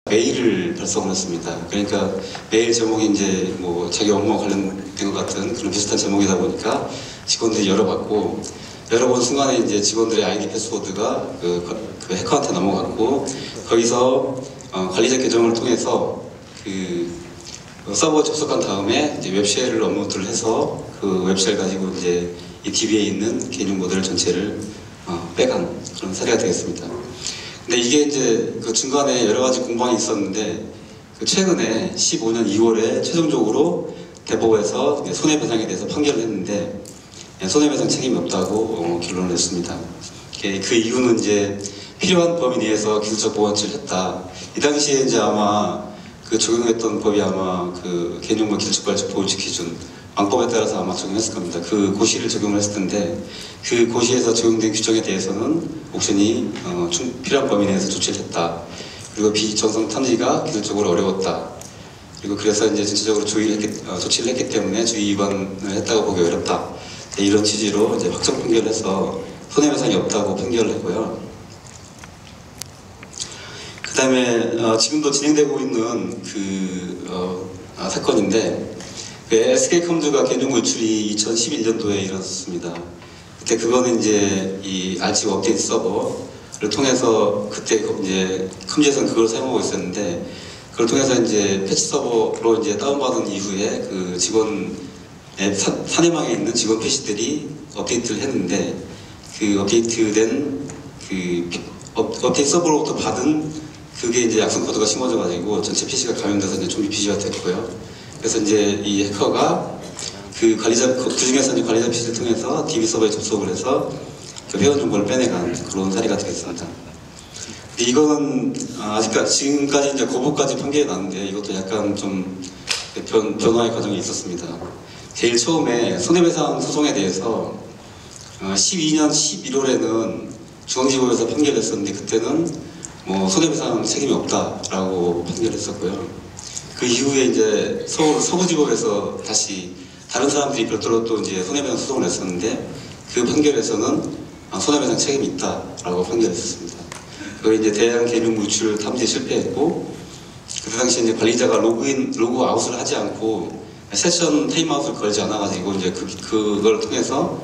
메일을 발송을 했습니다. 그러니까 메일 제목이 이제 뭐 자기 업무와 관련된 것 같은 그런 비슷한 제목이다 보니까 직원들이 열어봤고, 열어본 순간에 이제 직원들의 아이디 패스워드가 그 해커한테 넘어갔고, 거기서 관리자 계정을 통해서 그 서버에 접속한 다음에 이제 웹쉘을 업로드를 해서 그 웹쉘 가지고 이제 이 DB에 있는 개인 모델 전체를 빼간 그런 사례가 되겠습니다. 근데 이게 이제 그 중간에 여러 가지 공방이 있었는데, 그 최근에 15년 2월에 최종적으로 대법원에서 손해배상에 대해서 판결을 했는데, 손해배상 책임이 없다고 결론을 냈습니다. 그 이유는 이제 필요한 범위 내에서 기술적 보완치를 했다. 이 당시에 이제 아마 그 적용했던 법이 아마 그 개인정보 기술적 보호치 기준 왕법에 따라서 아마 적용했을 겁니다. 그 고시를 적용을 했을 텐데, 그 고시에서 적용된 규정에 대해서는 옥션이 필요한 범위 내에서 조치를 했다. 그리고 비정상 탐지가 기술적으로 어려웠다. 그리고 그래서 이제 전체적으로 조치를 했기 때문에 주의 위반을 했다고 보기 어렵다. 이런 취지로 이제 확정 판결을 해서 손해배상이 없다고 판결을 했고요. 그 다음에 지금도 진행되고 있는 사건인데, SK컴즈가 개인정보 유출이 2011년도에 일어났습니다. 그때 그거는 이제 이 알치고 업데이트 서버를 통해서, 그때 이제 컴즈에서는 그걸 사용하고 있었는데, 그걸 통해서 이제 패치 서버로 이제 다운받은 이후에 그 직원 사내망에 있는 직원 패시들이 업데이트를 했는데, 그 업데이트된 업데이트 서버로부터 받은 그게 이제 악성 코드가 심어져가지고 전체 PC가 감염돼서 이제 좀비 PC가 됐고요. 그래서 이제 이 해커가 그 중에서 이제 관리자 PC를 통해서 DB 서버에 접속을 해서 그 회원 정보를 빼내간 그런 사례가 되겠습니다. 근데 이거는 지금까지 이제 거부까지 판결이 났는데, 이것도 약간 좀 변화의 과정이 있었습니다. 제일 처음에 손해배상 소송에 대해서 12년 11월에는 중앙지법에서 판결을 했었는데, 그때는 뭐 손해배상 책임이 없다라고 판결했었고요. 그 이후에 이제 서부지법에서 다시 다른 사람들이 별도로 또 이제 손해배상 소송을 했었는데, 그 판결에서는 손해배상 책임이 있다라고 판결했었습니다. 그걸 이제 대량 개인정보 유출 탐지에 실패했고, 그때 당시 이제 관리자가 로그아웃을 하지 않고 세션 타임아웃을 걸지 않아가지고 이제 그걸 통해서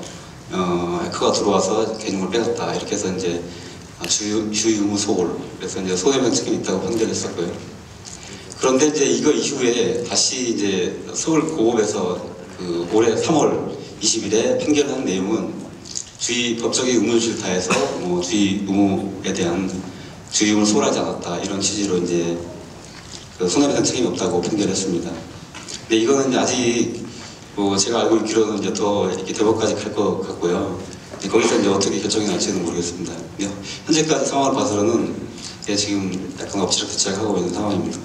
해커가 들어와서 개인정보를 빼갔다. 이렇게 해서 이제 주의 의무 소홀, 그래서 이제 손해배상 책임이 있다고 판결했었고요. 그런데 이제 이거 이후에 다시 이제 서울고법에서 그 올해 3월 20일에 판결한 내용은 법적인 의무를 다해서 주의 의무에 대한 주의 의무를 소홀하지 않았다, 이런 취지로 이제 그 손해배상 책임이 없다고 판결했습니다. 근데 이거는 이제 아직 제가 알고 있기로는 이제 더 이렇게 대법까지 갈 것 같고요. 거기서 이제 어떻게 결정이 날지는 모르겠습니다. 현재까지 상황을 봐서는 지금 약간 엎치락뒤치락하고 있는 상황입니다.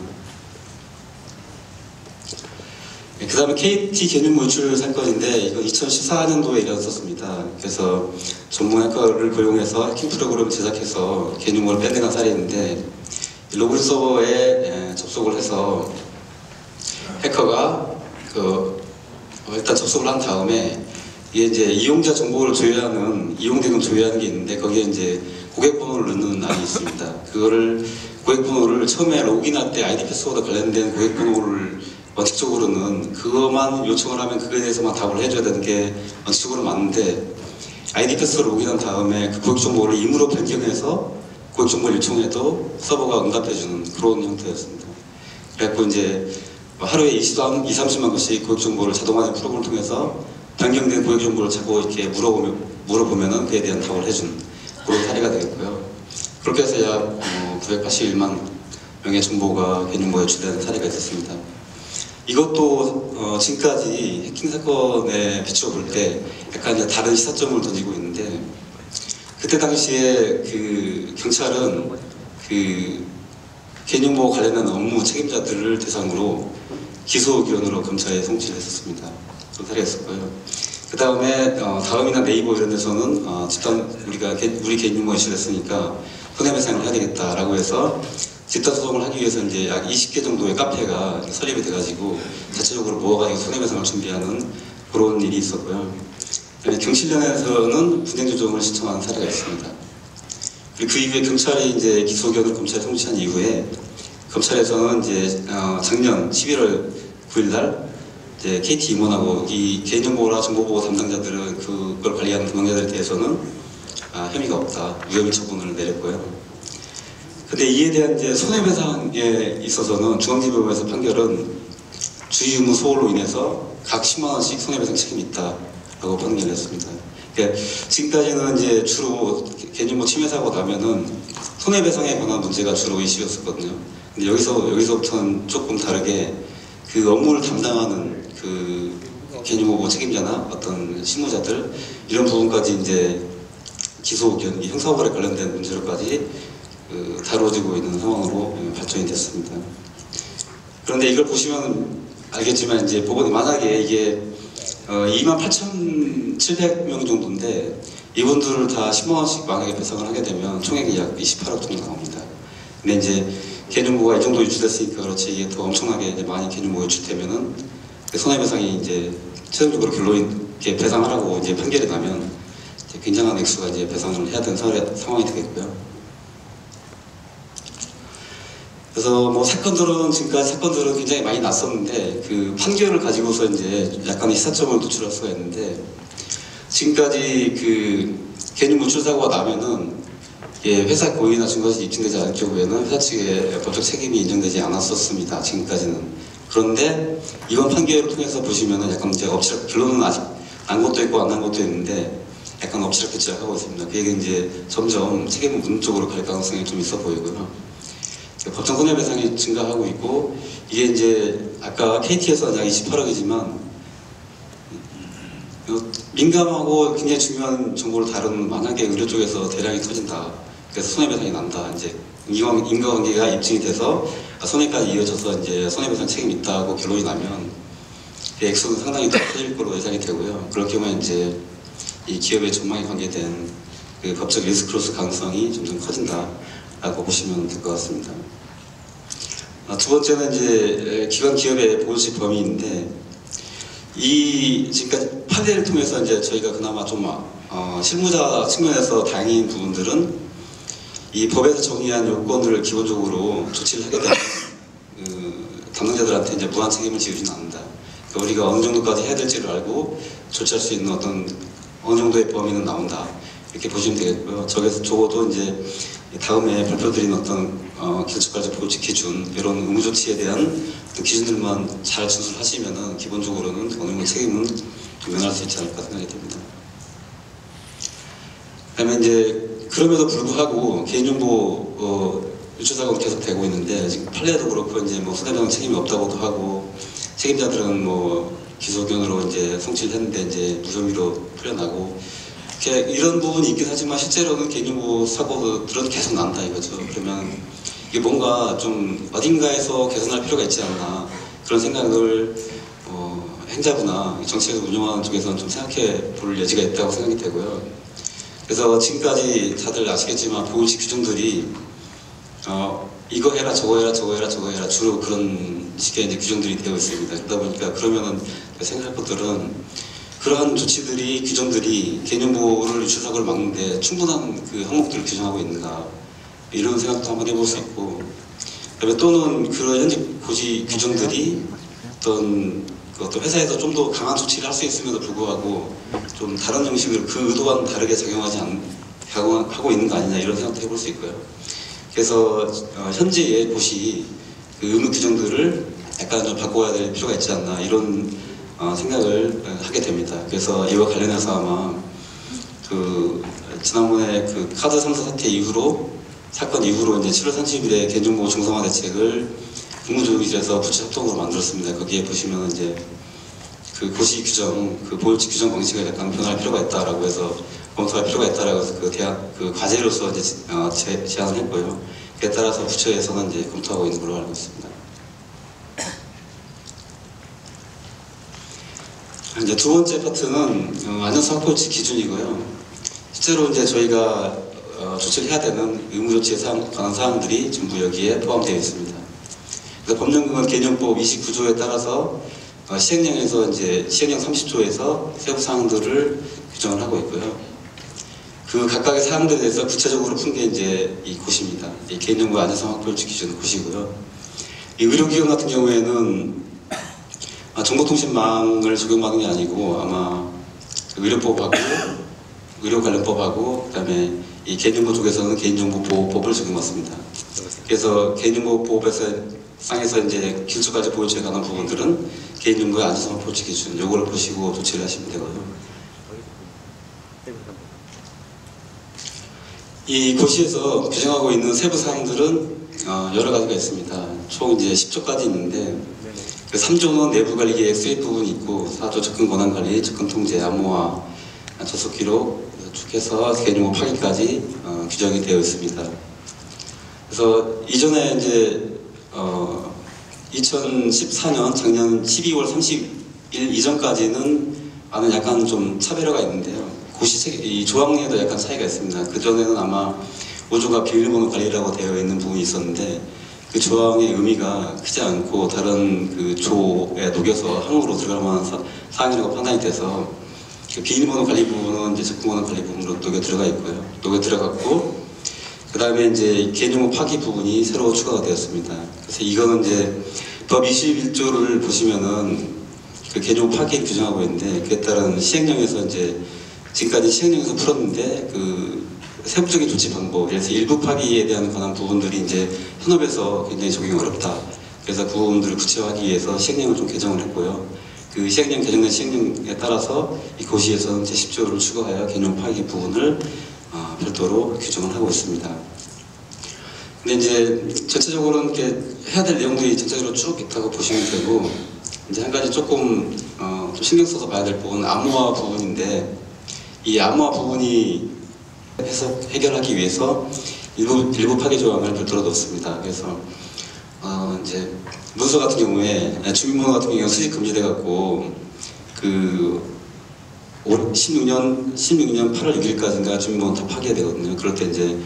그 다음에 KT 개인정보 유출 사건인데, 이건 2014년도에 일어났었습니다. 그래서 전문 해커를 고용해서 해킹 프로그램을 제작해서 개인정보를 빼내간 사례인데, 로그인 서버에 접속을 해서 해커가 일단 접속을 한 다음에, 이게 이제 이용자 정보를 조회하는, 이용대금 조회하는 게 있는데, 거기에 이제 고객번호를 넣는 안이 있습니다. 고객번호를 처음에 로그인할 때 아이디 패스워드 관련된 고객번호를 원칙적으로는 그것만 요청을 하면 그거에 대해서만 답을 해줘야 되는 게 원칙적으로 맞는데, 아이디 패스워드 로그인한 다음에 그 고객 정보를 임의로 변경해서 고객 정보를 요청해도 서버가 응답해주는 그런 형태였습니다. 그래갖고 이제 하루에 20-30만 건씩 고객 정보를 자동화된 프로그램을 통해서 변경된 고객 정보를 자꾸 이렇게 물어보면은 그에 대한 답을 해준 그런 사례가 되겠고요. 그렇게 해서 약 981만 명의 정보가 개인정보에 유출되는 사례가 있었습니다. 이것도 지금까지 해킹 사건에 비춰볼 때 약간 이제 다른 시사점을 던지고 있는데, 그때 당시에 그 경찰은 그 개인정보 관련된 업무 책임자들을 대상으로 기소 의견으로 검찰에 송치를 했었습니다. 그런 사례였었고요. 그 다음에 다음이나 네이버 이런 데서는 우리 개인정보가 유출됐으니까 손해배상을 해야 되겠다라고 해서 집단 소송을 하기 위해서 이제 약 20개 정도의 카페가 설립이 돼가지고 자체적으로 모아가지고 손해배상을 준비하는 그런 일이 있었고요. 경실련에서는 분쟁 조정을 신청한 사례가 있습니다. 그리고 그 이후에 경찰이 이제 기소 의견을 검찰에 송치한 이후에 검찰에서는 이제 작년 11월 9일날 이제 KT 임원하고 이 개인정보나 정보보호 담당자들은 그걸 관리하는 담당자들에 대해서는 혐의가 없다, 무혐의 처분을 내렸고요. 근데 이에 대한 이제 손해배상에 있어서는 중앙지법에서 판결은 주의 의무 소홀로 인해서 각 10만 원씩 손해배상 책임이 있다라고 판결을 했습니다. 그러니까 지금까지는 이제 주로 개인정보 침해 사고 나면은 손해배상에 관한 문제가 주로 이슈였었거든요. 근데 여기서부터는 조금 다르게 그 업무를 담당하는 그 개인정보 책임자나 어떤 실무자들 이런 부분까지 이제 기소 형사고발에 관련된 문제로까지 다뤄지고 있는 상황으로 발전이 됐습니다. 그런데 이걸 보시면 알겠지만 이제 만약에 이게 28,700명 정도인데 이분들을 다 10만 원씩 만약에 배상을 하게 되면 총액이 약 28억 정도 나옵니다. 근데 이제 개인정보가 이 정도 유출됐으니까 그렇지 이게 더 엄청나게 이제 많이 개인정보가 유출되면은 손해배상이 이제 최종적으로 결론이 이렇게 배상하라고 이제 판결이 나면 이제 굉장한 액수가 이제 배상을 해야 되는 상황이 되겠고요. 그래서 뭐 지금까지 사건들은 굉장히 많이 났었는데 그 판결을 가지고서 이제 약간의 시사점을 노출할 수가 있는데 지금까지 그 개인정보 유출 사고가 나면은 회사 고의나 증거사실이 입증되지 않을 경우에는 회사 측의 법적 책임이 인정되지 않았었습니다. 지금까지는. 그런데 이번 판결을 통해서 보시면은 약간 이제 결론은 아직 난 것도 있고 안 난 것도 있는데 약간 엎치락뒤치락 하고 있습니다. 그게 이제 점점 책임을 묻는 쪽으로 갈 가능성이 좀 있어 보이고요. 법정 손해배상이 증가하고 있고 이게 이제 아까 KT에서 약 28억이지만 민감하고 굉장히 중요한 정보를 다루는 만약에 의료 쪽에서 대량이 터진다. 그래서 손해배상이 난다. 이제 인과관계가 입증이 돼서 손해까지 이어져서 이제 손해배상 책임이 있다고 결론이 나면 액수는 상당히 더 커질 걸로 예상이 되고요. 그럴 경우에 이제 이 기업의 전망에 관계된 그 법적 리스크로스 가능성이 점점 커진다라고 보시면 될 것 같습니다. 두 번째는 이제 기관 기업의 보호시 범위인데 이 지금까지 판례를 통해서 이제 저희가 그나마 좀 실무자 측면에서 다행인 부분들은 이 법에서 정의한 요건을 기본적으로 조치를 하게 되면 담당자들한테 이제 무한 책임을 지우지는 않는다. 그러니까 우리가 어느 정도까지 해야 될지를 알고 조치할 수 있는 어느 정도의 범위는 나온다. 이렇게 보시면 되겠고요. 적어도 이제 다음에 발표드린 기술관리 보호칙 기준 이런 의무 조치에 대한 기준들만 잘 준수하시면은 기본적으로는 어느 정도 책임은 좀 면할 수 있지 않을까 생각이 됩니다. 그다음에 이제 그럼에도 불구하고 개인정보 유출 사고는 계속 되고 있는데 지금 판례도 그렇고 이제 뭐 손해배상 책임이 없다고도 하고 책임자들은 뭐 기소 의견으로 이제 성취를 했는데 이제 무혐의로 풀려나고 이런 부분이 있긴 하지만 실제로는 개인정보 사고들은 계속 난다 이거죠. 그러면 이게 뭔가 좀 어딘가에서 개선할 필요가 있지 않나 그런 생각을 행자부나 정책을 운영하는 쪽에서는 좀 생각해 볼 여지가 있다고 생각이 되고요. 그래서 지금까지 다들 아시겠지만 보호식 규정들이 이거 해라 저거 해라 저거 해라 저거 해라 주로 그런 식의 이제 규정들이 되어 있습니다. 그러다 보니까 그러면은 생각할 것들은 그러한 조치들이 규정들이 개인정보를 유출 사고를 막는데 충분한 그 항목들을 규정하고 있는가 이런 생각도 한번 해볼 수 있고 그다음에 또는 그런 현재 고시 규정들이 어떤 회사에서 좀 더 강한 조치를 할 수 있음에도 불구하고 좀 다른 형식을 그 의도와는 다르게 작용하고 있는 거 아니냐 이런 생각도 해볼 수 있고요. 그래서 현재의 고시 그 의무 규정들을 약간 좀 바꿔야 될 필요가 있지 않나 이런 생각을 하게 됩니다. 그래서 이와 관련해서 아마 지난번에 그 카드 3사 사건 이후로 이제 7월 30일에 개인정보 중성화 대책을 국무조직에서 부처 협동으로 만들었습니다. 거기에 보시면 이제 그 고시 규정, 그 보호칙 규정 방식을 약간 변화할 필요가 있다라고 해서 검토할 필요가 있다라고 해서 그 과제로서 이제 제안을 했고요. 그에 따라서 부처에서는 이제 검토하고 있는 걸로 알고 있습니다. 이제 두 번째 파트는 안전사고 보호칙 기준이고요. 실제로 이제 저희가 조치를 해야 되는 의무 조치에 관한 사항들이 전부 여기에 포함되어 있습니다. 그래서 법령은 개념법 29조에 따라서 시행령에서 이제 시행령 30조에서 세부 사항들을 규정을 하고 있고요. 그 각각의 사항들에 대해서 구체적으로 푼 게 이제 이 고시입니다. 이 개인정보 안전상 확보율칙 기준 고시고요. 이 의료기관 같은 경우에는 정보통신망을 적용하는 게 아니고 아마 의료법하고 의료관련법하고 그다음에 이 개인정보 쪽에서는 개인정보보호법을 적용받습니다. 그래서 개인정보보호법에서 상에서 이제 길쭉까지 보호처에 관한 부분들은 개인정보의 안전성을 보호치 기준 요거를 보시고 조치를 하시면 되고요. 이 고시에서 규정하고 있는 세부 사항들은 여러 가지가 있습니다. 총 이제 10조까지 있는데 그 3조는 내부 관리 계획 수립 부분이 있고 4조 접근 권한 관리, 접근 통제, 암호화, 접속 기록 쭉 해서 개인정보 파기까지 규정이 되어 있습니다. 그래서 이전에 이제 2014년 작년 12월 30일 이전까지는 많은 약간 좀 차별화가 있는데요. 이 조항에도 약간 차이가 있습니다. 그전에는 아마 5조가 비밀번호 관리라고 되어 있는 부분이 있었는데 그 조항의 의미가 크지 않고 다른 그 조에 녹여서 항으로 들어갈 만한 사항이라고 판단이 돼서 그 비밀번호 관리 부분은 이제 접근번호 관리 부분으로 녹여 들어가 있고요. 녹여 들어갔고 그 다음에 이제 개인정보 파기 부분이 새로 추가가 되었습니다. 그래서 이거는 이제 법 21조를 보시면은 그 개인정보 파기를 규정하고 있는데 그에 따른 시행령에서 이제 지금까지 시행령에서 풀었는데 그 세부적인 조치 방법, 그래서 일부 파기에 대한 관한 부분들이 이제 현업에서 굉장히 적용이 어렵다. 그래서 그 부분들을 구체화하기 위해서 시행령을 좀 개정을 했고요. 그 시행령 개정된 시행령에 따라서 이 고시에서는 제10조를 추가하여 개인정보 파기 부분을 별도로 규정을 하고 있습니다. 근데 이제 전체적으로는 이렇게 해야 될 내용들이 전체적으로 쭉 있다고 보시면 되고 이제 한 가지 조금 좀 신경 써서 봐야 될 부분은 암호화 부분인데 이 암호화 부분이 해결하기 위해서 일부 파기 조항을 별도로 넣었습니다. 그래서 이제 문서 같은 경우에 주민번호 같은 경우에 수집 금지돼 갖고 그 16년 8월 6일까지인가 주민번호 다 파기해야 되거든요. 그럴 때 이제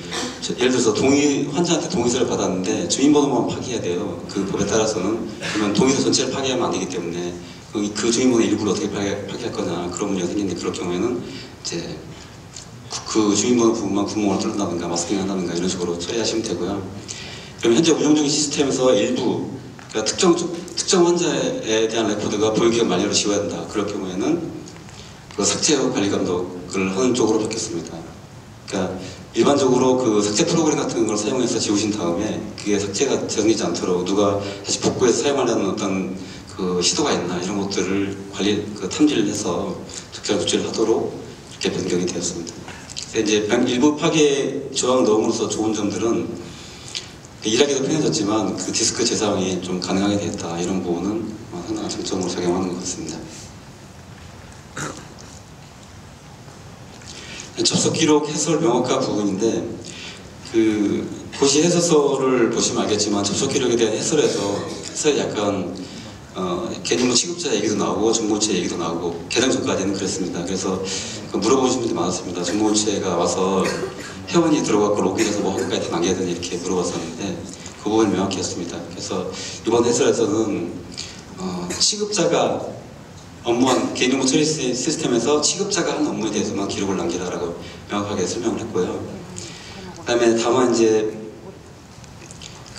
예를 들어서 환자한테 동의서를 받았는데 주민번호만 파기해야 돼요. 그 법에 따라서는. 그러면 동의서 전체를 파기하면 안 되기 때문에 그 주민번호 일부를 어떻게 파기할 거냐 그런 문제가 생기는데 그럴 경우에는 이제 그 주민번호 부분만 구멍을 뚫는다든가 마스킹 한다든가 이런 식으로 처리하시면 되고요. 그럼 현재 운영 중인 시스템에서 일부 그러니까 특정 환자에 대한 레코드가 보유기간 만료로 지워야 된다. 그럴 경우에는 그 삭제 관리 감독을 하는 쪽으로 바뀌었습니다. 그러니까 일반적으로 그 삭제 프로그램 같은 걸 사용해서 지우신 다음에 그게 삭제가 되지 않도록 누가 다시 복구해서 사용하려는 어떤 그 시도가 있나 이런 것들을 탐지를 해서 적절한 조치를 하도록 이렇게 변경이 되었습니다. 이제 일부 파괴 조항을 넣음으로써 좋은 점들은 일하기도 편해졌지만 그 디스크 재사용이 좀 가능하게 됐다 이런 부분은 상당한 장점으로 작용하는 것 같습니다. 접속 기록 해설 명확화 부분인데 그 고시 해설서를 보시면 알겠지만 접속 기록에 대한 해설에 약간 개인정보 취급자 얘기도 나오고 정보체 얘기도 나오고 개정 전까지는 그랬습니다. 그래서 물어보신 분들이 많았습니다. 정보체가 와서 회원이 들어가고 로그인해서 뭐 한까지 다 남겨야 되니 이렇게 물어봤었는데 그 부분을 명확히 했습니다. 그래서 이번 해설에서는 취급자가 업무한 개인정보 처리 시스템에서 취급자가 한 업무에 대해서만 기록을 남기라라고 명확하게 설명을 했고요. 그다음에 다만 이제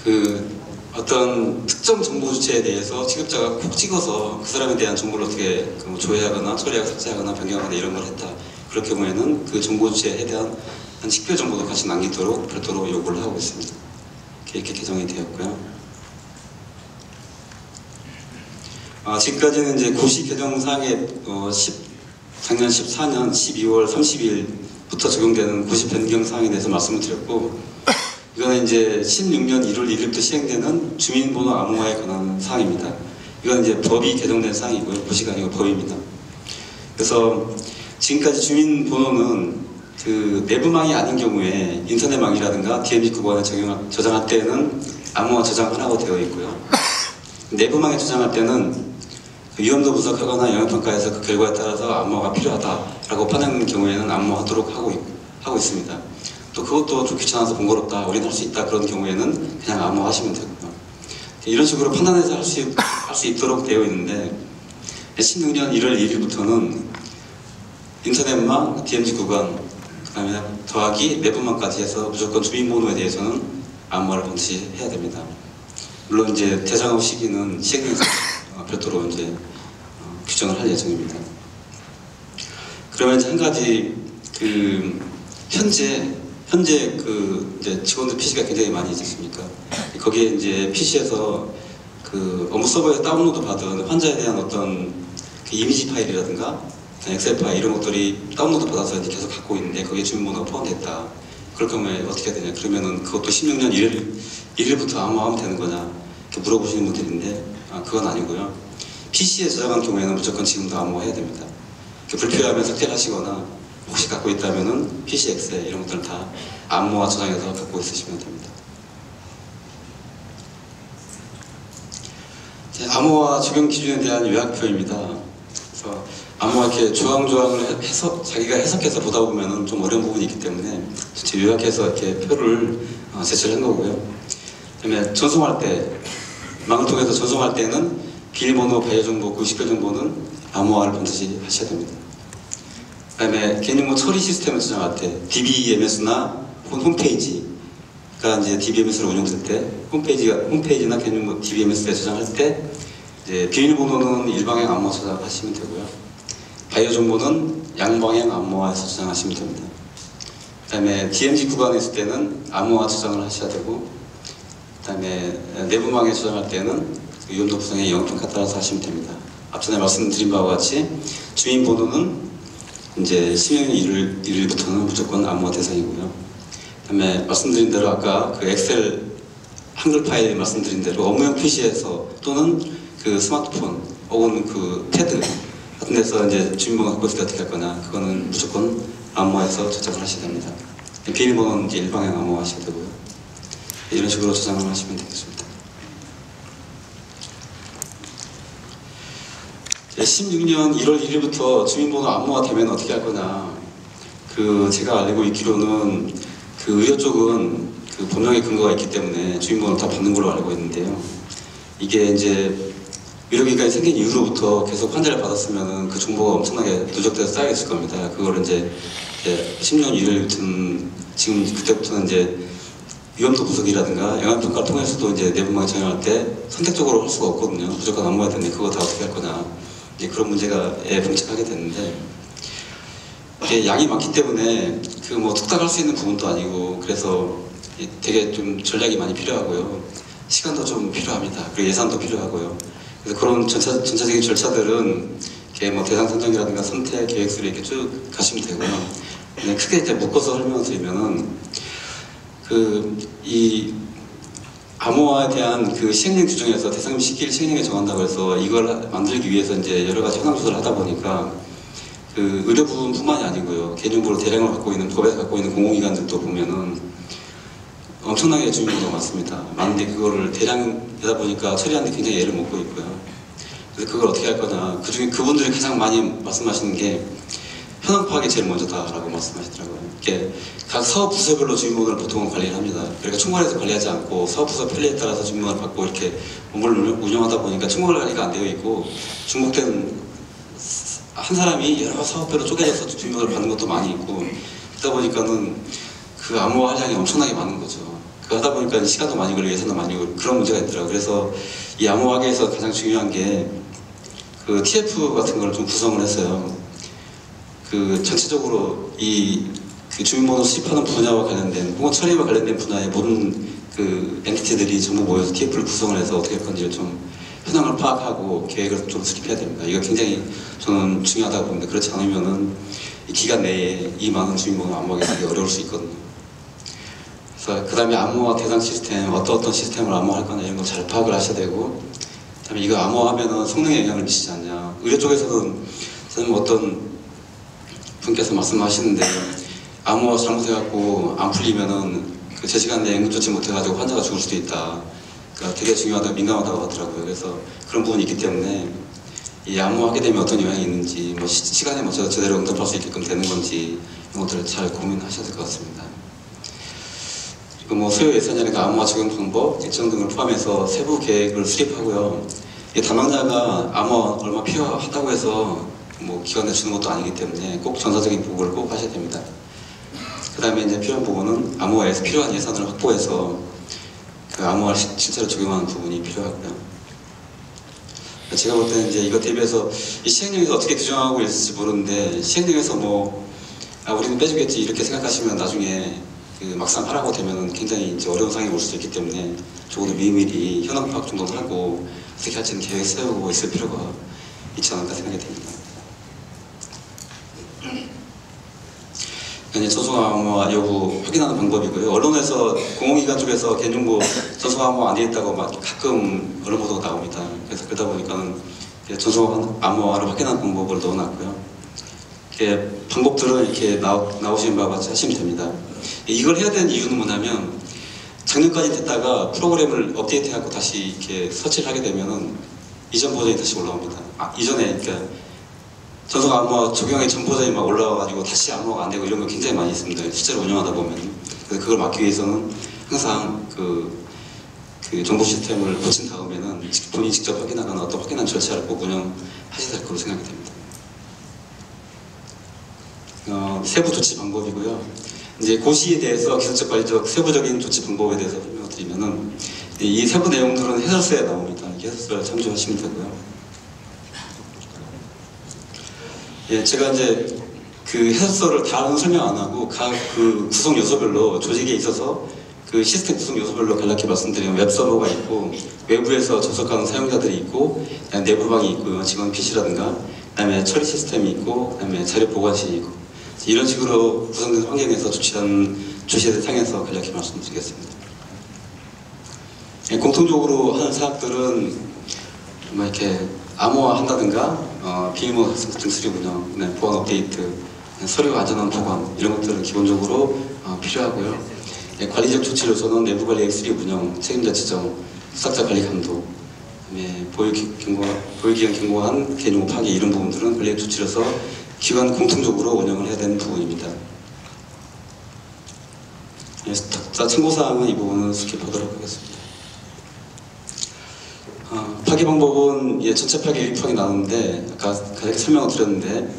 그 어떤 특정 정보 주체에 대해서 취급자가 콕 찍어서 그 사람에 대한 정보를 어떻게 조회하거나 처리하거나 삭제하거나 변경하거나 이런 걸 했다. 그럴 경우에는 그 정보 주체에 대한 한 식별 정보도 같이 남기도록 별도로 요구를 하고 있습니다. 이렇게 개정이 되었고요. 지금까지는 이제 고시 개정 사항에 작년 14년 12월 30일부터 적용되는 고시 변경 사항에 대해서 말씀을 드렸고 이거는 이제 16년 1월 1일부터 시행되는 주민번호 암호화에 관한 사항입니다. 이건 이제 법이 개정된 사항이고요. 고시가 아니고 법입니다. 그래서 지금까지 주민번호는 그 내부망이 아닌 경우에 인터넷망이라든가 DMZ 구간에 저장할 때는 암호화 저장하라고 되어 있고요. 내부망에 저장할 때는 위험도 분석하거나 영역평가에서 그 결과에 따라서 암호화가 필요하다라고 판단하는 경우에는 암호화하도록 하고 있습니다. 또 그것도 좀 귀찮아서 번거롭다, 우리는 할 수 있다 그런 경우에는 그냥 암호화하시면 되고요. 이런 식으로 판단해서 할 수 있도록 되어 있는데 16년 1월 1일부터는 인터넷망, DMZ 구간, 그 다음에 더하기 내부망까지 해서 무조건 주민번호에 대해서는 암호화를 반드시 해야 됩니다. 물론 이제 대상업 시기는 시행령에서 별도로 이제 규정을 할 예정입니다. 그러면 이제 한 가지 그 현재 그 이제 직원들 PC가 굉장히 많이 있지 않습니까? 거기에 이제 PC에서 그 업무 서버에서 다운로드 받은 환자에 대한 어떤 그 이미지 파일이라든가 엑셀 파일 이런 것들이 다운로드 받아서 이제 계속 갖고 있는데 거기에 주민번호가 포함됐다. 그럴 경우에 어떻게 해야 되냐? 그러면은 그것도 16년 1일부터 암호화하면 되는 거냐? 이렇게 물어보시는 분들인데 그건 아니고요. PC에 저장한 경우에는 무조건 지금도 암호화해야 됩니다. 불필요하면 삭제를 하시거나 혹시 갖고 있다면은 PC 엑셀 이런 것들은 다 암호화 저장해서 갖고 있으시면 됩니다. 암호화 적용 기준에 대한 요약표입니다. 그래서 암호화 이렇게 조항조항을 해서 자기가 해석해서 보다 보면은 좀 어려운 부분이 있기 때문에 제 요약해서 이렇게 표를 제출한 거고요. 그다음에 전송할 때 망을 통해서 전송할 때는 비밀번호, 배열정보, 그 식별 정보는 암호화를 반드시 하셔야 됩니다. 그다음에 개인정보 처리 시스템을 저장할 때 DBMS나 홈페이지가 이제 DBMS로 운영될 때 홈페이지나 개인정보 DBMS에 저장할 때 이제 비밀번호는 일방향 암호화 저장하시면 되고요. 바이오 정보는 양방향 암호화해서 저장하시면 됩니다. 그다음에 DMZ 구간에 있을 때는 암호화 저장을 하셔야 되고, 그다음에 내부망에 저장할 때는 위험도 구성의 영역평가 따라서 하시면 됩니다. 앞전에 말씀드린 바와 같이 주민번호는 이제 12년 1일부터는 무조건 암호화 대상이고요. 그다음에 말씀드린 대로 아까 그 엑셀 한글 파일 말씀드린 대로 업무용 PC에서 또는 그 스마트폰 혹은 그 패드 같은 데서 이제 주민번호 갖고 있을 때 어떻게 할 거냐, 그거는 무조건 암호화해서 저장을 하셔야 됩니다. 비밀번호는 이제 일방향 암호화 하셔야 되고요. 이런 식으로 저장을 하시면 되겠습니다. 16년 1월 1일부터 주민번호 암호화 되면 어떻게 할 거냐. 그 제가 알고 있기로는 그 의료 쪽은 그 법령의 근거가 있기 때문에 주민번호를 다 받는 걸로 알고 있는데요. 이게 이제 의료기관이 생긴 이후로부터 계속 환자를 받았으면은 그 정보가 엄청나게 누적돼서 쌓여 있을 겁니다. 그걸 이제 16년 1일부터는 지금 그때부터는 이제 위험도 분석이라든가 영향평가를 통해서도 이제 내부망에 저장할 때 선택적으로 할 수가 없거든요. 무조건 암호화 되는데 그거 다 어떻게 할 거냐. 이제 그런 문제가 봉착하게 됐는데, 이게 양이 많기 때문에 그 뭐 뚝딱 할 수 있는 부분도 아니고, 그래서 되게 좀 전략이 많이 필요하고요. 시간도 좀 필요합니다. 그리고 예산도 필요하고요. 그래서 그런 전체적인 절차들은 이렇게 뭐 대상 선정이라든가 선택 계획서를 이렇게 쭉 가시면 되고요. 근데 크게 이제 묶어서 설명을 드리면은 이 암호화에 대한 그 시행령 규정에서 대상금 시기를 시행령에 정한다고 해서 이걸 만들기 위해서 이제 여러 가지 현황 조사를 하다 보니까 그 의료 부분뿐만이 아니고요. 개인정보를 대량을 갖고 있는 법에서 갖고 있는 공공기관들도 보면은 엄청나게 주민번호가 많습니다. 많은데 그거를 대량이다 보니까 처리하는 데 굉장히 애를 먹고 있고요. 그래서 그걸 어떻게 할 거냐. 그중에 그분들이 가장 많이 말씀하시는 게 현황 파악이 제일 먼저다라고 말씀하시더라고요. 이게 각 사업 부서별로 주민번호를 보통은 관리를 합니다. 그러니까 총괄해서 관리하지 않고 사업 부서 편리에 따라서 주민번호를 받고 이렇게 업무를 운영하다 보니까 총괄 관리가 안 되어 있고, 중복된 한 사람이 여러 사업별로 쪼개져서 주민번호를 받는 것도 많이 있고, 그러다 보니까는 그 암호화 할량이 엄청나게 많은 거죠. 그러다 보니까 시간도 많이 걸리고 예산도 많이 걸리고 그런 문제가 있더라고요. 그래서 이 암호화계에서 가장 중요한 게 그 TF 같은 걸 좀 구성을 했어요. 그 전체적으로 그 주민번호 수집하는 분야와 관련된 혹은 처리와 관련된 분야의 모든 그 엔티티들이 전부 모여서 TF를 구성을 해서 어떻게 할 건지를 좀 현황을 파악하고 계획을 좀 수립해야 됩니다. 이거 굉장히 저는 중요하다고 봅니다. 그렇지 않으면은 이 기간 내에 이 많은 주민번호 암호화가 되게 어려울 수 있거든요. 그래서 그 다음에 암호화 대상 시스템, 어떤 시스템을 암호화할 거냐 이런 걸 잘 파악을 하셔야 되고, 그 다음에 이거 암호화하면은 성능에 영향을 미치지 않냐. 의료 쪽에서는 저는 어떤 분께서 말씀하시는데 암호화 잘못해갖고 안 풀리면은 그 제 시간 내에 응급조치 못해가지고 환자가 죽을 수도 있다. 그러니까 되게 중요하다고 민감하다고 하더라고요. 그래서 그런 부분이 있기 때문에 이 암호화하게 되면 어떤 영향이 있는지, 뭐 시간에 맞춰서 제대로 응답할 수 있게끔 되는 건지 이런 것들을 잘 고민하셔야 될 것 같습니다. 그리고 뭐 소요 예산이라든가 암호화 적용 방법, 일정 등을 포함해서 세부 계획을 수립하고요. 담당자가 암호화 얼마 필요하다고 해서 뭐 기관에 주는 것도 아니기 때문에 꼭 전사적인 보고를 꼭 하셔야 됩니다. 그 다음에 이제 필요한 부분은 암호화에서 필요한 예산을 확보해서 그 암호화를 실제로 적용하는 부분이 필요하고요. 제가 볼 때는 이제 이거 대비해서 이 시행령에서 어떻게 규정하고 있을지 모르는데, 시행령에서 뭐 우리는 빼주겠지 이렇게 생각하시면 나중에 그 막상 하라고 되면은 굉장히 이제 어려운 상황이 올 수도 있기 때문에 적어도 미리미리 현황 파악 정도는 하고 어떻게 할지는 계획 세우고 있을 필요가 있지 않을까 생각이 됩니다. 이제 전송암호화 여부 확인하는 방법이고요. 언론에서 공공기관 쪽에서 개인정보 전송암호화 안 되겠다고 막 가끔 언론 보도가 나옵니다. 그래서 그러다 보니까는 전송암호화를 확인하는 방법을 넣어놨고요. 이렇게 방법들을 이렇게 나오신 바와 같이 하시면 됩니다. 이걸 해야 되는 이유는 뭐냐면, 작년까지 됐다가 프로그램을 업데이트하고 다시 이렇게 서치를 하게 되면은 이전 버전이 다시 올라옵니다. 이전에 그러니까 전송 암호화 적용의 전 버전이 막 올라와가지고 다시 암호화가 안 되고 이런 거 굉장히 많이 있습니다. 실제로 운영하다 보면. 그래서 그걸 막기 위해서는 항상 그 정보 시스템을 고친 다음에는 본인이 직접 확인하거나 어떤 확인한 절차를 꼭 운영하셔야 될 거로 생각이 됩니다. 세부 조치 방법이고요. 이제 고시에 대해서 기술적 관리적 세부적인 조치 방법에 대해서 설명을 드리면은, 이 세부 내용들은 해설서에 나옵니다. 해설서를 참조하시면 되고요. 예, 제가 이제 그 해설서를 다는 설명 안 하고 각 그 구성 요소별로 조직에 있어서 그 시스템 구성 요소별로 간략히 말씀드리면, 웹서버가 있고 외부에서 접속하는 사용자들이 있고 내부방이 있고요. 직원 PC라든가 그다음에 처리 시스템이 있고 그다음에 자료 보관실이 있고 이런 식으로 구성된 환경에서 조치하는 조치에 상해서 간략히 말씀드리겠습니다. 예, 공통적으로 하는 사업들은 뭐 이렇게 암호화 한다든가 비밀번호 등 수립 운영, 보안 업데이트, 서류 안전한 보관 이런 것들은 기본적으로 필요하고요. 예, 관리적 조치로서는 내부 관리 수립 운영, 책임자 지정, 수탁자 관리 감독, 보유기간 경고한 개인정보 파기 이런 부분들은 관리적 조치로서 기관 공통적으로 운영을 해야 되는 부분입니다. 예, 수탁자 참고사항은 이 부분은 스킵하도록 하겠습니다. 파기 방법은 전체 파기, 1파기 나누는데 아까 간략히 설명을 드렸는데,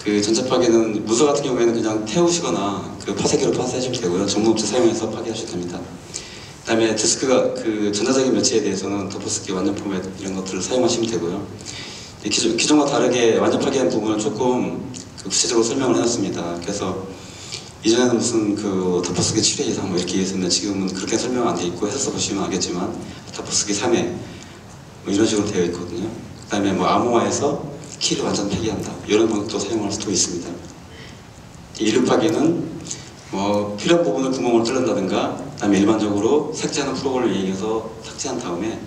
그 전체 파기는 문서 같은 경우에는 그냥 태우시거나 그 파쇄기로 파쇄하시면 되고요. 전문업체 사용해서 파기하셔도 됩니다. 그 다음에 디스크가 그 전자적인 매체에 대해서는 덮어쓰기, 완전 포맷 이런 것들을 사용하시면 되고요. 기존과 다르게 완전 파기한 부분을 조금 구체적으로 설명을 해놨습니다. 그래서 이전에는 무슨 그 덮어쓰기 7회 이상 뭐 이렇게 얘기했었는데, 지금은 그렇게 설명 안 돼 있고 해서 보시면 알겠지만 덮어쓰기 3회 뭐 이런 식으로 되어 있거든요. 그 다음에 뭐 암호화해서 키를 완전 폐기한다 이런 방법도 사용할 수도 있습니다. 이륙 파기는 뭐 필요한 부분을 구멍을 뚫는다든가, 그 다음에 일반적으로 삭제하는 프로그램을 이용해서 삭제한 다음에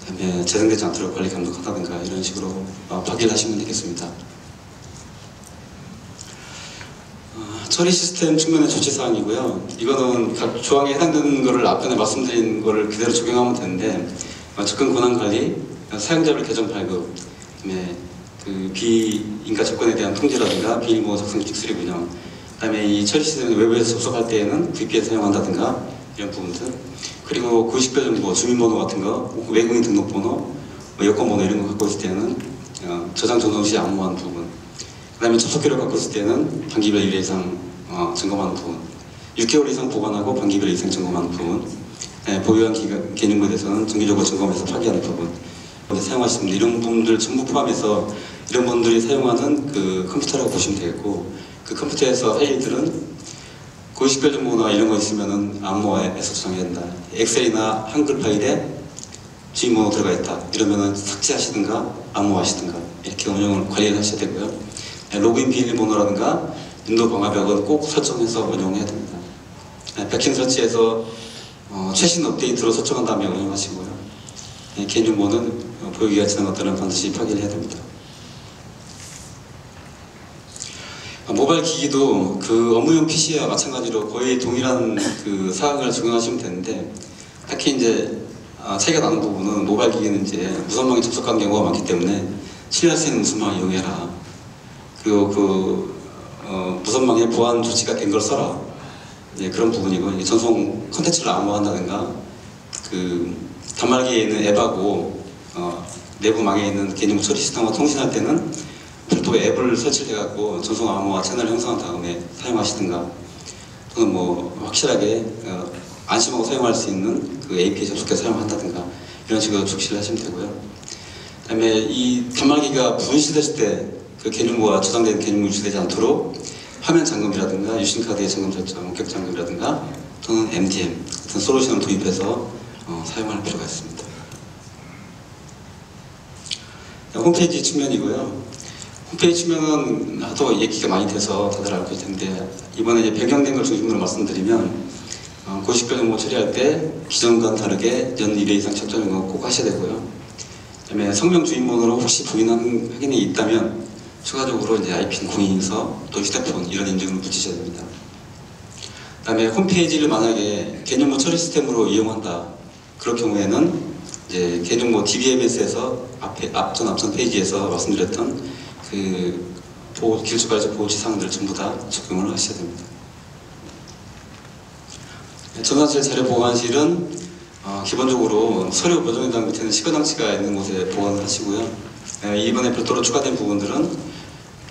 그다음에 재생되지 않도록 관리 감독한다든가 이런 식으로 파기를 하시면 되겠습니다. 처리 시스템 측면의 조치사항이고요. 이거는 각 조항에 해당되는 것을 앞전에 말씀드린 것을 그대로 적용하면 되는데, 접근 권한 관리, 사용자별 계정 발급, 그다음에 그 비인가 접근에 대한 통제라든가 비밀번호 작성 수립 운영, 그다음에 이 처리 시스템 외부에서 접속할 때에는 VPN 사용한다든가 이런 부분들, 그리고 고식별 정보, 주민번호 같은 거, 외국인 등록번호, 여권번호 이런 거 갖고 있을 때는 저장 전송 시 암호화하는 부분, 그다음에 접속기를 갖고 있을 때는 반기별 1회 이상 점검하는 부분, 6개월 이상 보관하고 반기별 이상 점검하는 부분, 보유한 개인정보에 대해서는 정기적으로 점검해서 파기하는 부분, 사용하시는 이런 부분들 전부 포함해서 이런 분들이 사용하는 그 컴퓨터라고 보시면 되겠고, 그 컴퓨터에서 할 일들은 고식별 정보나 이런 거 있으면은 암호화해서 저장해야 된다. 엑셀이나 한글 파일에 주인번호 들어가 있다 이러면은 삭제하시든가 암호화하시든가 이렇게 운영을 관리를 하셔야 되고요. 로그인 비밀번호라든가 윈도우 방화벽은 꼭 설정해서 운영해야 됩니다. 백신 설치해서 최신 업데이트로 설정한 다음에 운영하시고요. 개인정보는 보유기간 지난 것들은 반드시 파기를 해야 됩니다. 모바일 기기도 그 업무용 PC와 마찬가지로 거의 동일한 그 사항을 적용하시면 되는데, 특히 이제 차이가 나는 부분은 모바일 기기는 이제 무선망에 접속하는 경우가 많기 때문에 신뢰할 수 있는 무선망을 이용해라. 그리고 그 무선망에 보안 조치가 된 걸 써라. 그런 부분이고, 전송 컨텐츠를 암호화한다든가 그 단말기에 있는 앱하고 내부망에 있는 개인정보 처리 시스템과 통신할 때는 별도의 앱을 설치를 해갖고 전송 암호화 채널을 형성한 다음에 사용하시든가, 또는 뭐 확실하게 안심하고 사용할 수 있는 그 API 접속해서 사용한다든가 이런 식으로 적시를 하시면 되고요. 그다음에 이 단말기가 분실됐을 때 그 개념부와 저장된 개념이 유출되지 않도록 화면 잠금이라든가 유심카드의 잠금 설정, 원격 잠금이라든가 또는 MDM 같은 솔루션을 도입해서 사용할 필요가 있습니다. 홈페이지 측면이고요. 홈페이지 측면은 하도 얘기가 많이 돼서 다들 알고 계실 텐데 이번에 이제 변경된 걸 중심으로 말씀드리면 고식별 정보 처리할 때 기존과는 다르게 연 1회 이상 작전을 꼭 하셔야 되고요. 그다음에 성명 주인번호로 혹시 부인한 확인이 있다면 추가적으로 이제 IPN 공인인서 또 휴대폰 이런 인증을 붙이셔야 됩니다. 그다음에 홈페이지를 만약에 개념부 처리 시스템으로 이용한다. 그럴 경우에는 이제 개념부 DBMS에서 앞전 페이지에서 말씀드렸던 그 길쭉발적 보호지 사항들 전부 다 적용을 하셔야 됩니다. 전산실 자료 보관실은 기본적으로 서류 보존회장 밑에는 시거장치가 있는 곳에 보관을 하시고요. 이번에 별도로 추가된 부분들은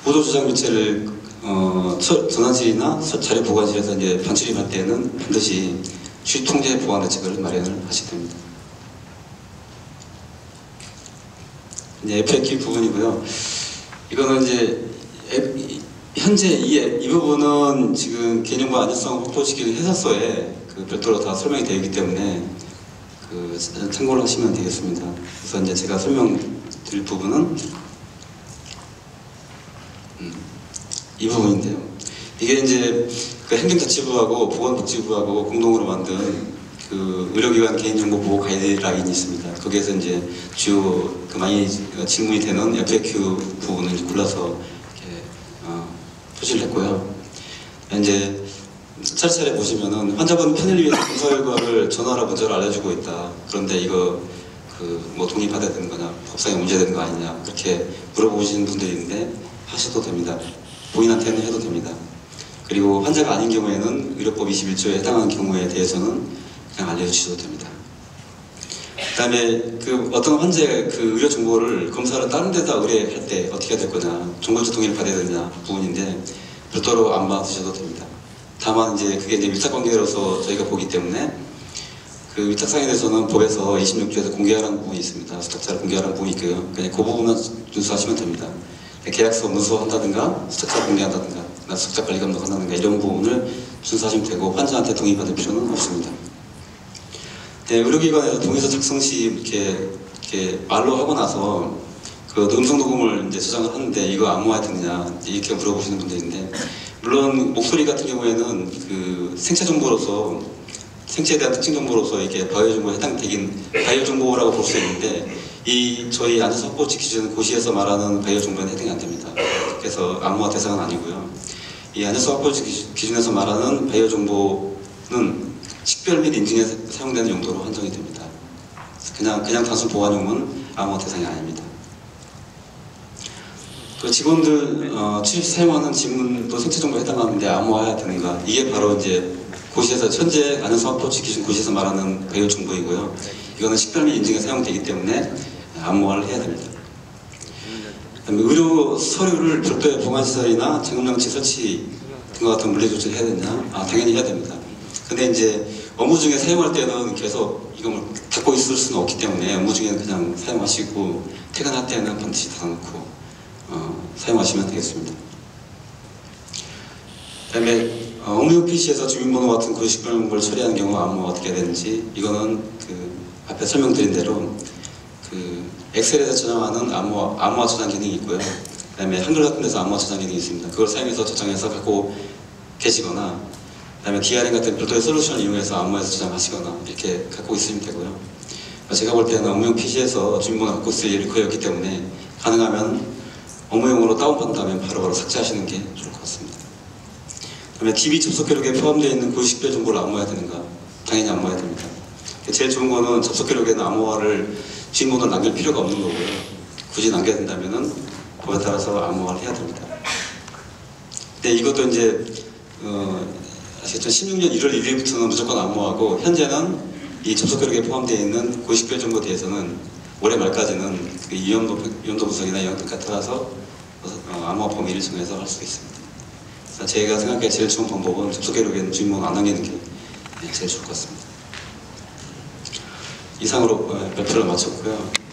보도 저장 교체를 전산실이나 자료 보관실에서 이제 반출입할 때는 반드시 출입 통제 보안 대책을 마련을 하셔야 됩니다. 이제 FAQ 부분이고요. 이거는 이제 현재 이 부분은 지금 개념과 안전성 확보시키는 해설서에 그 별도로 다 설명이 되어 있기 때문에 그 참고를 하시면 되겠습니다. 그래서 이제 제가 설명드릴 부분은 이 부분인데요. 이게 이제 그 행정자치부하고 보건복지부하고 공동으로 만든 그 의료기관 개인정보 보호 가이드라인이 있습니다. 거기에서 이제 주요 그 많이 질문이 되는 FAQ 부분을 이제 골라서 이렇게 표시를 했고요. 이제 차례차례 보시면은 환자분 편의를 위해서 검사 결과를 전화로 문자로 알려주고 있다. 그런데 이거 그 뭐 동의받아야 되는 거냐, 법상에 문제되는 거 아니냐 그렇게 물어보시는 분들이 있는데 하셔도 됩니다. 본인한테는 해도 됩니다. 그리고 환자가 아닌 경우에는 의료법 21조에 해당하는 경우에 대해서는 그냥 알려주셔도 됩니다. 그 다음에 그 어떤 환자의 그 의료 정보를 검사를 다른 데다 의뢰할 때 어떻게 해야 될 거냐, 정보주 동의를 받아야 되냐 부분인데 별도로 안 받으셔도 됩니다. 다만 이제 그게 이제 위탁관계로서 저희가 보기 때문에 그 위탁사항에 대해서는 법에서 26조에서 공개하라는 부분이 있습니다. 수탁자를 공개하라는 부분이 있고요. 그냥 그 부분만 준수하시면 됩니다. 계약서 문서한다든가 수탁자 공개한다든가 수탁자 관리 감독한다든가 이런 부분을 준수하시면 되고 환자한테 동의받을 필요는 없습니다. 네, 의료기관에서 동의서 작성 시 이렇게 말로 하고 나서 그 음성 녹음을 이제 저장을 하는데 이거 암호화해야 되느냐 이렇게 물어보시는 분들인데 물론 목소리 같은 경우에는 그 생체 정보로서 생체에 대한 특징 정보로서 이게 바이오 정보에 해당되긴 바이오 정보라고 볼 수 있는데 이 저희 안전성 확보치 기준 고시에서 말하는 바이오 정보는 해당이 안 됩니다. 그래서 암호화 대상은 아니고요. 이 안전성 확보치 기준에서 말하는 바이오 정보는 식별 및 인증에 사용되는 용도로 한정이 됩니다. 그냥 단순 보관용은 암호화 대상이 아닙니다. 또 직원들 취업 사용하는 지문도 생체 정보에 해당하는데 암호화해야 되는가? 이게 바로 이제 고시에서 현재 안전성 확보치 기준 고시에서 말하는 바이오 정보이고요. 이거는 식별 및 인증에 사용되기 때문에 암호화를 해야 됩니다. 의료 서류를 별도의 보관시설이나 잠금장치 설치 등과 같은 물리 조치를 해야 되냐? 당연히 해야 됩니다. 근데 이제 업무 중에 사용할 때는 계속 이걸 닫고 있을 수는 없기 때문에 업무 중에는 그냥 사용하시고 퇴근할 때는 반드시 닫아놓고 사용하시면 되겠습니다. 그 다음에 업무용 PC에서 주민번호 같은 고식별 정보를 처리하는 경우 암호가 어떻게 해야 되는지 이거는 그 앞에 설명드린 대로 그 엑셀에서 저장하는 암호화 저장 기능이 있고요. 그 다음에 한글 같은 데서 암호화 저장 기능이 있습니다. 그걸 사용해서 저장해서 갖고 계시거나 그 다음에 DRM 같은 별도의 솔루션을 이용해서 암호화해서 저장하시거나 이렇게 갖고 있으면 되고요. 제가 볼 때는 업무용 PC에서 주민번호 갖고 있을 일이 거의 없기 때문에 가능하면 업무용으로 다운받은 다음에 바로바로 삭제하시는 게 좋을 것 같습니다. 그 다음에 DB 접속 기록에 포함되어 있는 고식별 정보를 암호화해야 되는가? 당연히 암호화해야 됩니다. 제일 좋은 거는 접속 기록에는 암호화를 주인번호를 남길 필요가 없는 거고요. 굳이 남겨야 된다면은 법에 따라서 암호화를 해야 됩니다. 근데 이것도 이제 아시겠죠? 16년 1월 1일부터는 무조건 암호화하고 현재는 이 접속 기록에 포함되어 있는 고식별 정보에 대해서는 올해 말까지는 그 이연도 분석이나 이런 것 따라서 암호화 범위를 정해서 할 수 있습니다. 그래서 제가 생각해 제일 좋은 방법은 접속 기록에는 주인번호 안 남기는 게 제일 좋을 것 같습니다. 이상으로 몇 표를 맞췄고요.